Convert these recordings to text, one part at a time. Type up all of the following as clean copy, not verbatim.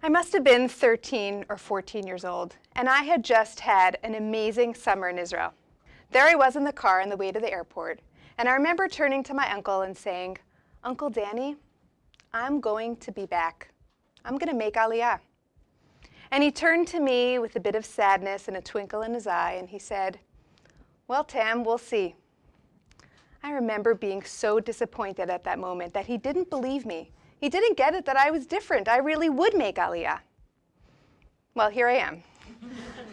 I must have been 13 or 14 years old, and I had just had an amazing summer in Israel. There I was in the car on the way to the airport, and I remember turning to my uncle and saying, "Uncle Danny, I'm going to be back. I'm going to make Aliyah." And he turned to me with a bit of sadness and a twinkle in his eye, and he said, "Well, Tam, we'll see." I remember being so disappointed at that moment that he didn't believe me. He didn't get it that I was different. I really would make Aliyah. Well, here I am.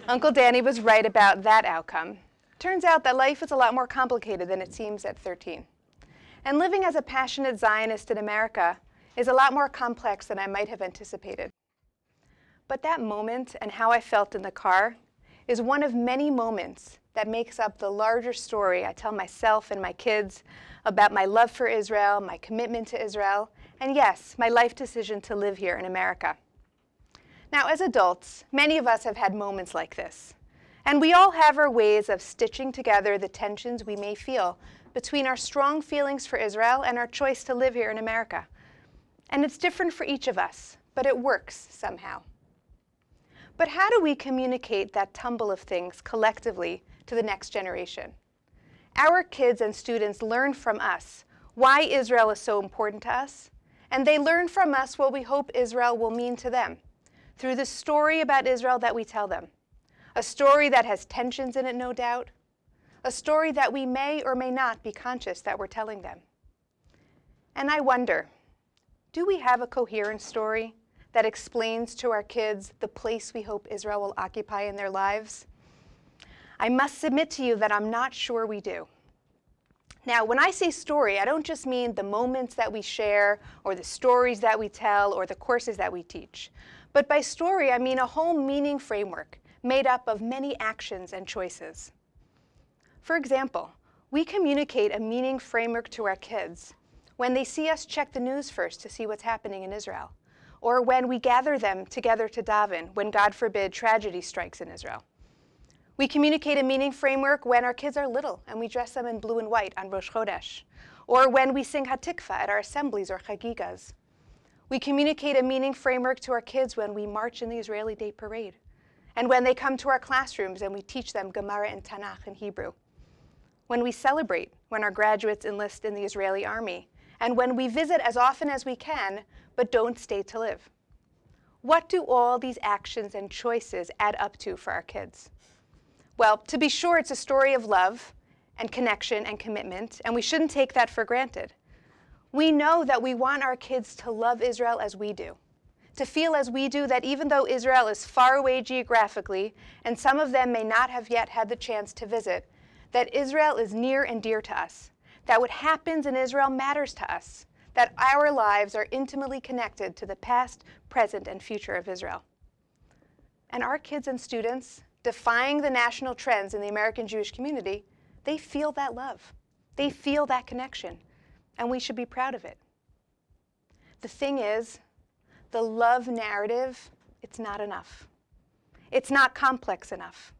Uncle Danny was right about that outcome. Turns out that life is a lot more complicated than it seems at 13. And living as a passionate Zionist in America is a lot more complex than I might have anticipated. But that moment and how I felt in the car is one of many moments that makes up the larger story I tell myself and my kids about my love for Israel, my commitment to Israel, and yes, my life decision to live here in America. Now, as adults, many of us have had moments like this, and we all have our ways of stitching together the tensions we may feel between our strong feelings for Israel and our choice to live here in America. And it's different for each of us, but it works somehow. But how do we communicate that tumble of things collectively to the next generation? Our kids and students learn from us why Israel is so important to us, and they learn from us what we hope Israel will mean to them through the story about Israel that we tell them. A story that has tensions in it, no doubt. A story that we may or may not be conscious that we're telling them. And I wonder, do we have a coherent story that explains to our kids the place we hope Israel will occupy in their lives? I must submit to you that I'm not sure we do. Now, when I say story, I don't just mean the moments that we share or the stories that we tell or the courses that we teach. But by story, I mean a whole meaning framework made up of many actions and choices. For example, we communicate a meaning framework to our kids when they see us check the news first to see what's happening in Israel, or when we gather them together to daven when, God forbid, tragedy strikes in Israel. We communicate a meaning framework when our kids are little and we dress them in blue and white on Rosh Chodesh, or when we sing Hatikva at our assemblies or Chagigas. We communicate a meaning framework to our kids when we march in the Israeli Day Parade, and when they come to our classrooms and we teach them Gemara and Tanakh in Hebrew. When we celebrate when our graduates enlist in the Israeli army, and when we visit as often as we can, but don't stay to live. What do all these actions and choices add up to for our kids? Well, to be sure, it's a story of love and connection and commitment, and we shouldn't take that for granted. We know that we want our kids to love Israel as we do, to feel as we do that even though Israel is far away geographically, and some of them may not have yet had the chance to visit, that Israel is near and dear to us, that what happens in Israel matters to us, that our lives are intimately connected to the past, present, and future of Israel. And our kids and students, defying the national trends in the American Jewish community, they feel that love. They feel that connection, and we should be proud of it. The thing is, the love narrative, it's not enough. It's not complex enough.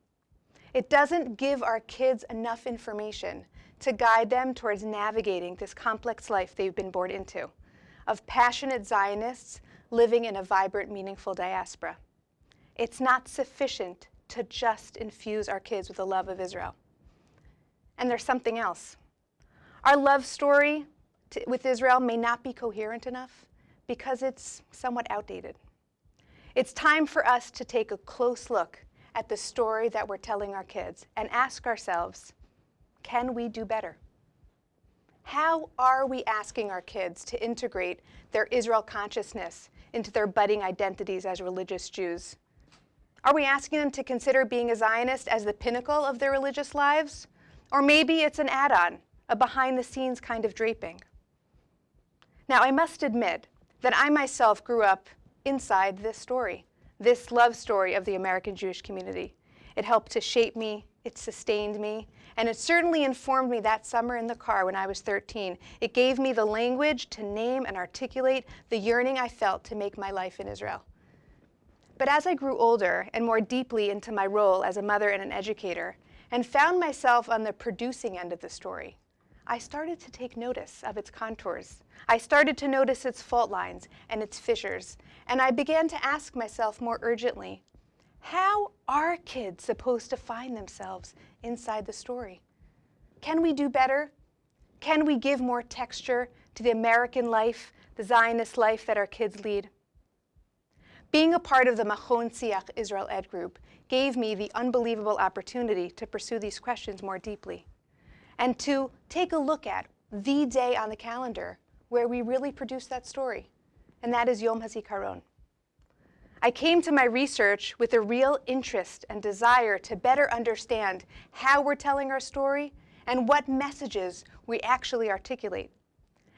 It doesn't give our kids enough information to guide them towards navigating this complex life they've been born into, of passionate Zionists living in a vibrant, meaningful diaspora. It's not sufficient to just infuse our kids with a love of Israel. And there's something else. Our love story with Israel may not be coherent enough because it's somewhat outdated. It's time for us to take a close look at the story that we're telling our kids and ask ourselves, can we do better? How are we asking our kids to integrate their Israel consciousness into their budding identities as religious Jews? Are we asking them to consider being a Zionist as the pinnacle of their religious lives? Or maybe it's an add-on, a behind-the-scenes kind of draping. Now, I must admit that I myself grew up inside this story, this love story of the American Jewish community. It helped to shape me, it sustained me, and it certainly informed me that summer in the car when I was 13. It gave me the language to name and articulate the yearning I felt to make my life in Israel. But as I grew older and more deeply into my role as a mother and an educator, and found myself on the producing end of the story, I started to take notice of its contours. I started to notice its fault lines and its fissures, and I began to ask myself more urgently, how are kids supposed to find themselves inside the story? Can we do better? Can we give more texture to the American life, the Zionist life that our kids lead? Being a part of the Machon Siach Israel Ed group gave me the unbelievable opportunity to pursue these questions more deeply and to take a look at the day on the calendar where we really produce that story, and that is Yom Hazikaron. I came to my research with a real interest and desire to better understand how we're telling our story and what messages we actually articulate.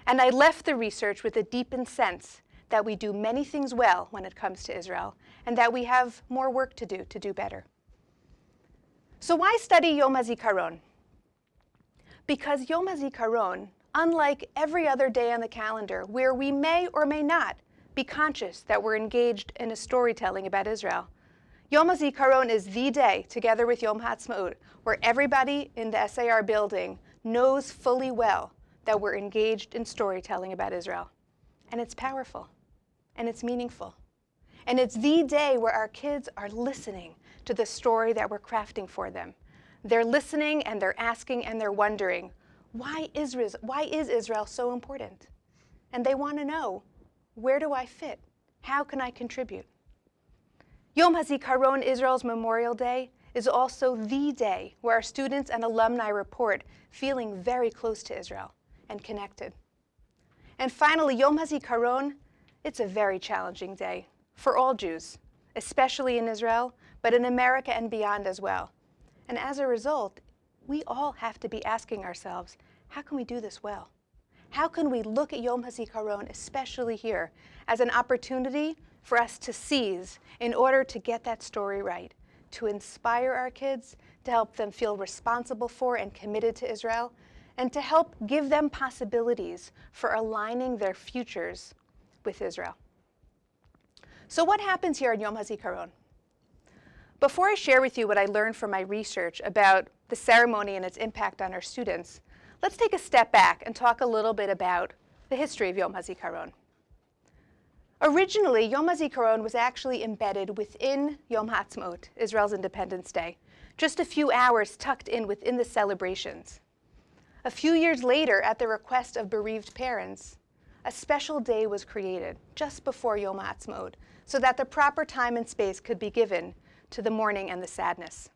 And I left the research with a deepened sense that we do many things well when it comes to Israel, and that we have more work to do better. So why study Yom HaZikaron? Because Yom HaZikaron, unlike every other day on the calendar where we may or may not be conscious that we're engaged in a storytelling about Israel, Yom HaZikaron is the day, together with Yom HaAtzmaut, where everybody in the SAR building knows fully well that we're engaged in storytelling about Israel. And it's powerful, and it's meaningful. And it's the day where our kids are listening to the story that we're crafting for them. They're listening and they're asking and they're wondering, why is Israel so important? And they want to know, where do I fit? How can I contribute? Yom HaZikaron, Israel's Memorial Day, is also the day where our students and alumni report feeling very close to Israel and connected. And finally, Yom HaZikaron, it's a very challenging day for all Jews, especially in Israel, but in America and beyond as well. And as a result, we all have to be asking ourselves, how can we do this well? How can we look at Yom HaZikaron, especially here, as an opportunity for us to seize in order to get that story right, to inspire our kids, to help them feel responsible for and committed to Israel, and to help give them possibilities for aligning their futures with Israel. So what happens here on Yom HaZikaron? Before I share with you what I learned from my research about the ceremony and its impact on our students, let's take a step back and talk a little bit about the history of Yom HaZikaron. Originally, Yom HaZikaron was actually embedded within Yom HaAtzmaut, Israel's Independence Day, just a few hours tucked in within the celebrations. A few years later, at the request of bereaved parents, a special day was created just before Yom HaAtzmaut so that the proper time and space could be given to the mourning and the sadness.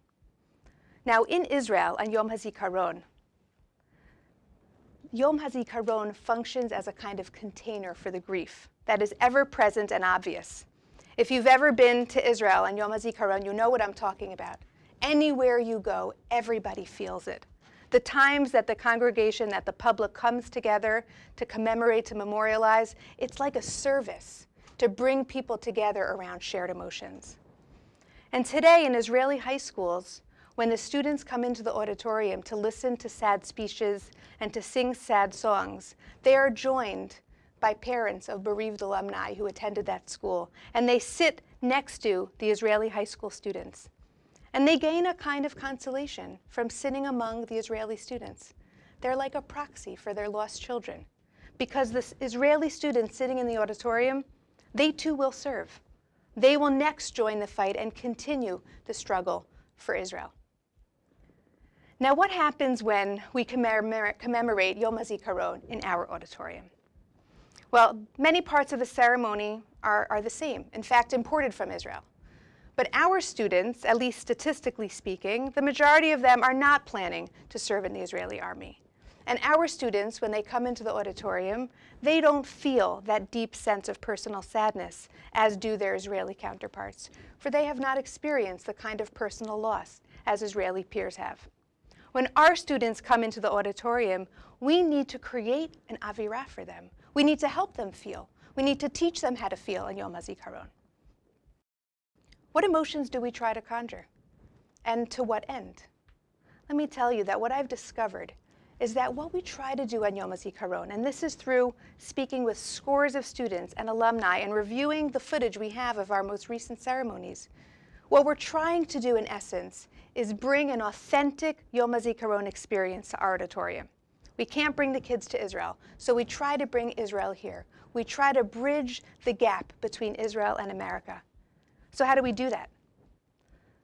Now, in Israel on Yom HaZikaron functions as a kind of container for the grief that is ever present and obvious. If you've ever been to Israel on Yom HaZikaron, you know what I'm talking about. Anywhere you go, everybody feels it. The times that the congregation, that the public comes together to commemorate, to memorialize, it's like a service to bring people together around shared emotions. And today in Israeli high schools, when the students come into the auditorium to listen to sad speeches and to sing sad songs, they are joined by parents of bereaved alumni who attended that school, and they sit next to the Israeli high school students. And they gain a kind of consolation from sitting among the Israeli students. They're like a proxy for their lost children, because the Israeli students sitting in the auditorium, they too will serve. They will next join the fight and continue the struggle for Israel. Now, what happens when we commemorate Yom HaZikaron in our auditorium? Well, many parts of the ceremony are the same, in fact, imported from Israel. But our students, at least statistically speaking, the majority of them are not planning to serve in the Israeli army. And our students, when they come into the auditorium, they don't feel that deep sense of personal sadness as do their Israeli counterparts, for they have not experienced the kind of personal loss as Israeli peers have. When our students come into the auditorium, we need to create an avirah for them. We need to help them feel. We need to teach them how to feel on Yom HaZikaron. What emotions do we try to conjure? And to what end? Let me tell you that what I've discovered is that what we try to do on Yom HaZikaron, and this is through speaking with scores of students and alumni and reviewing the footage we have of our most recent ceremonies, what we're trying to do in essence is bring an authentic Yom HaZikaron experience to our auditorium. We can't bring the kids to Israel, so we try to bring Israel here. We try to bridge the gap between Israel and America. So how do we do that?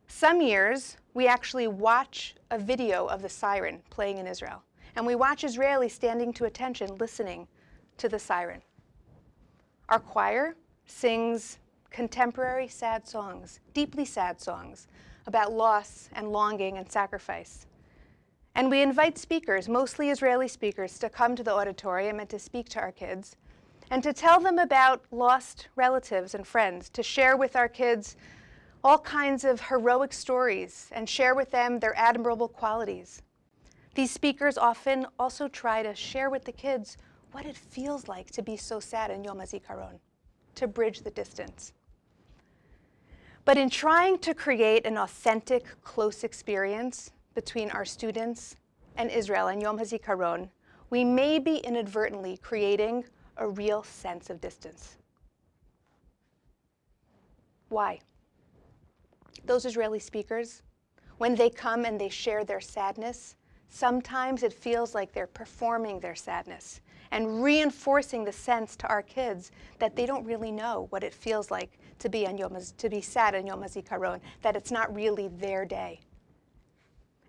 Some years, we actually watch a video of the siren playing in Israel, and we watch Israelis standing to attention, listening to the siren. Our choir sings contemporary sad songs, deeply sad songs, about loss and longing and sacrifice. And we invite speakers, mostly Israeli speakers, to come to the auditorium and to speak to our kids, and to tell them about lost relatives and friends, to share with our kids all kinds of heroic stories and share with them their admirable qualities. These speakers often also try to share with the kids what it feels like to be so sad in Yom Hazikaron, to bridge the distance. But in trying to create an authentic, close experience between our students and Israel and Yom Hazikaron, we may be inadvertently creating a real sense of distance. Why? Those Israeli speakers, when they come and they share their sadness, sometimes it feels like they're performing their sadness and reinforcing the sense to our kids that they don't really know what it feels like to be sad on Yom Hazikaron, that it's not really their day.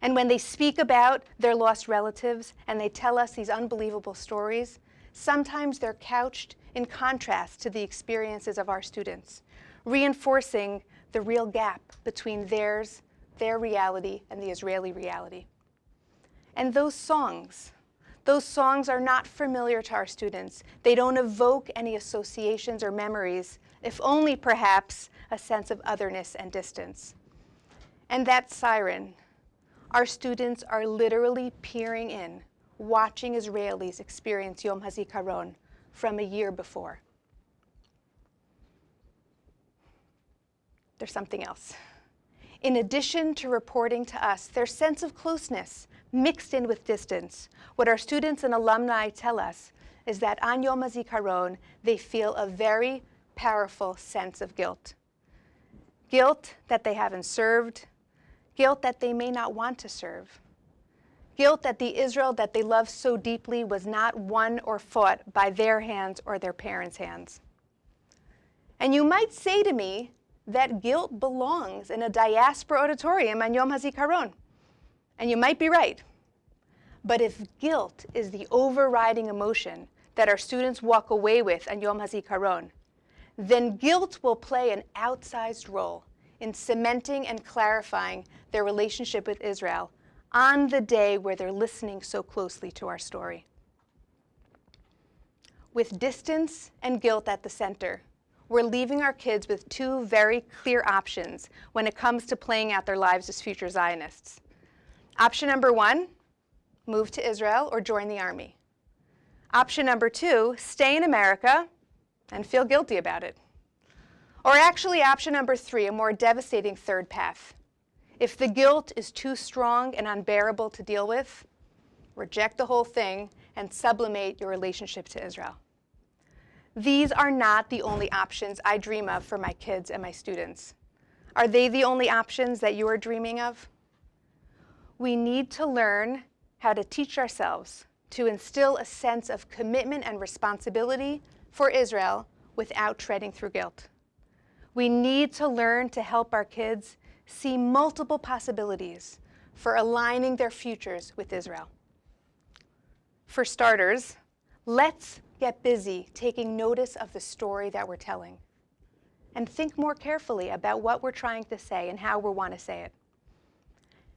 And when they speak about their lost relatives and they tell us these unbelievable stories, sometimes they're couched in contrast to the experiences of our students, reinforcing the real gap between their reality and the Israeli reality. And those songs are not familiar to our students. They don't evoke any associations or memories, if only perhaps a sense of otherness and distance. And that siren, our students are literally peering in, watching Israelis experience Yom Hazikaron from a year before. There's something else. In addition to reporting to us their sense of closeness mixed in with distance, what our students and alumni tell us is that on Yom HaZikaron, they feel a very powerful sense of guilt. Guilt that they haven't served, guilt that they may not want to serve, guilt that the Israel that they love so deeply was not won or fought by their hands or their parents' hands. And you might say to me that guilt belongs in a diaspora auditorium on Yom HaZikaron. And you might be right. But if guilt is the overriding emotion that our students walk away with on Yom HaZikaron, then guilt will play an outsized role in cementing and clarifying their relationship with Israel on the day where they're listening so closely to our story. With distance and guilt at the center, we're leaving our kids with two very clear options when it comes to playing out their lives as future Zionists. Option number one, move to Israel or join the army. Option number two, stay in America and feel guilty about it. Or actually, option number three, a more devastating third path. If the guilt is too strong and unbearable to deal with, reject the whole thing and sublimate your relationship to Israel. These are not the only options I dream of for my kids and my students. Are they the only options that you are dreaming of? We need to learn how to teach ourselves to instill a sense of commitment and responsibility for Israel without treading through guilt. We need to learn to help our kids see multiple possibilities for aligning their futures with Israel. For starters, let's get busy taking notice of the story that we're telling and think more carefully about what we're trying to say and how we want to say it.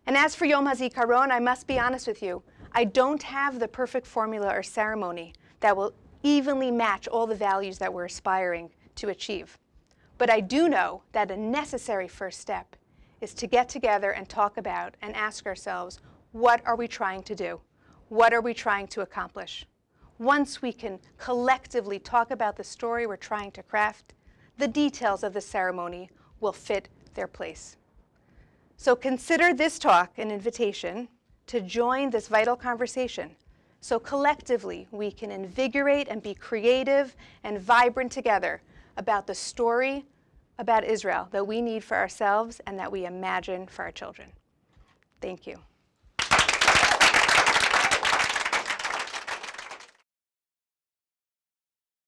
And as for Yom HaZikaron, I must be honest with you, I don't have the perfect formula or ceremony that will evenly match all the values that we're aspiring to achieve. But I do know that a necessary first step is to get together and talk about and ask ourselves, what are we trying to do? What are we trying to accomplish? Once we can collectively talk about the story we're trying to craft, the details of the ceremony will fit their place. So consider this talk an invitation to join this vital conversation so collectively we can invigorate and be creative and vibrant together about the story about Israel that we need for ourselves and that we imagine for our children. Thank you.